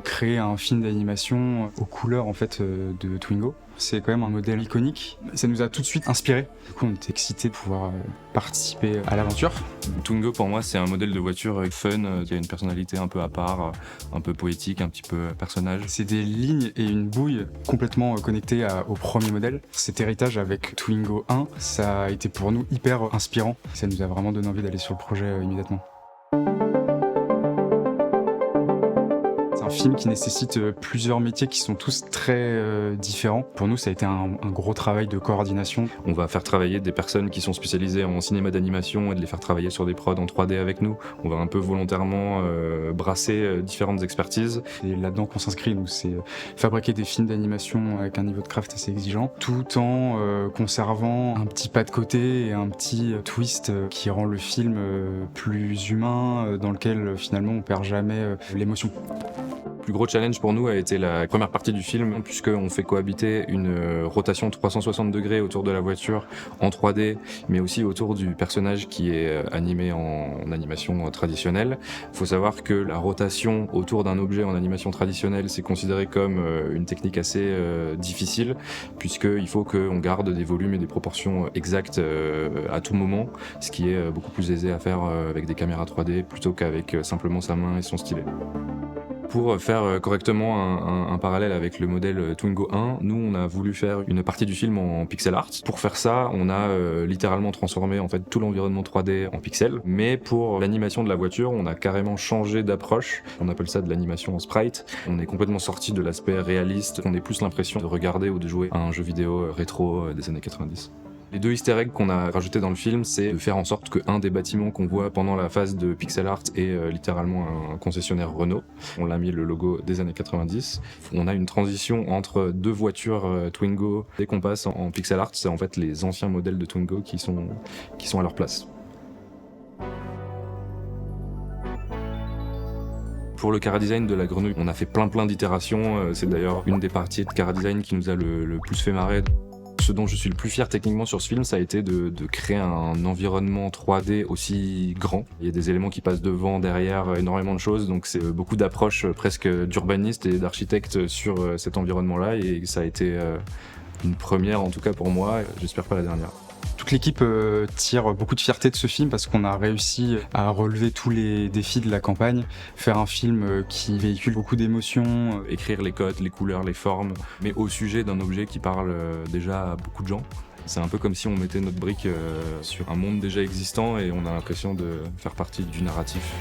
créer un film d'animation aux couleurs en fait de Twingo. C'est quand même un modèle iconique. Ça nous a tout de suite inspiré. Du coup, on était excités de pouvoir participer à l'aventure. Twingo, pour moi, c'est un modèle de voiture fun, qui a une personnalité un peu à part, un peu poétique, un petit peu personnage. C'est des lignes et une bouille complètement connectées au premier modèle. Cet héritage avec Twingo 1, ça a été pour nous hyper inspirant. Ça nous a vraiment donné envie d'aller sur le projet immédiatement. C'est un film qui nécessite plusieurs métiers qui sont tous très différents. Pour nous, ça a été un gros travail de coordination. On va faire travailler des personnes qui sont spécialisées en cinéma d'animation et de les faire travailler sur des prods en 3D avec nous. On va un peu volontairement brasser différentes expertises. C'est là-dedans qu'on s'inscrit, nous, c'est fabriquer des films d'animation avec un niveau de craft assez exigeant, tout en conservant un petit pas de côté et un petit twist qui rend le film plus humain, dans lequel finalement on perd jamais l'émotion. Le plus gros challenge pour nous a été la première partie du film, puisqu'on fait cohabiter une rotation 360 degrés autour de la voiture en 3D, mais aussi autour du personnage qui est animé en animation traditionnelle. Il faut savoir que la rotation autour d'un objet en animation traditionnelle, c'est considéré comme une technique assez difficile, puisqu'il faut qu'on garde des volumes et des proportions exactes à tout moment, ce qui est beaucoup plus aisé à faire avec des caméras 3D plutôt qu'avec simplement sa main et son stylet. Pour faire correctement un parallèle avec le modèle Twingo 1, nous on a voulu faire une partie du film en pixel art. Pour faire ça, on a littéralement transformé en fait tout l'environnement 3D en pixels. Mais pour l'animation de la voiture, on a carrément changé d'approche. On appelle ça de l'animation en sprite. On est complètement sorti de l'aspect réaliste. On a plus l'impression de regarder ou de jouer à un jeu vidéo rétro des années 90. Les deux easter eggs qu'on a rajoutés dans le film, c'est de faire en sorte qu'un des bâtiments qu'on voit pendant la phase de pixel art est littéralement un concessionnaire Renault. On l'a mis le logo des années 90. On a une transition entre deux voitures Twingo. Dès qu'on passe en pixel art, c'est en fait les anciens modèles de Twingo qui sont à leur place. Pour le chara-design de la grenouille, on a fait plein d'itérations. C'est d'ailleurs une des parties de chara-design qui nous a le plus fait marrer. Ce dont je suis le plus fier techniquement sur ce film, ça a été de créer un environnement 3D aussi grand. Il y a des éléments qui passent devant, derrière, énormément de choses, donc c'est beaucoup d'approches presque d'urbanistes et d'architectes sur cet environnement-là, et ça a été une première en tout cas pour moi, j'espère pas la dernière. Toute l'équipe tire beaucoup de fierté de ce film parce qu'on a réussi à relever tous les défis de la campagne, faire un film qui véhicule beaucoup d'émotions. Écrire les codes, les couleurs, les formes, mais au sujet d'un objet qui parle déjà à beaucoup de gens. C'est un peu comme si on mettait notre brique sur un monde déjà existant et on a l'impression de faire partie du narratif.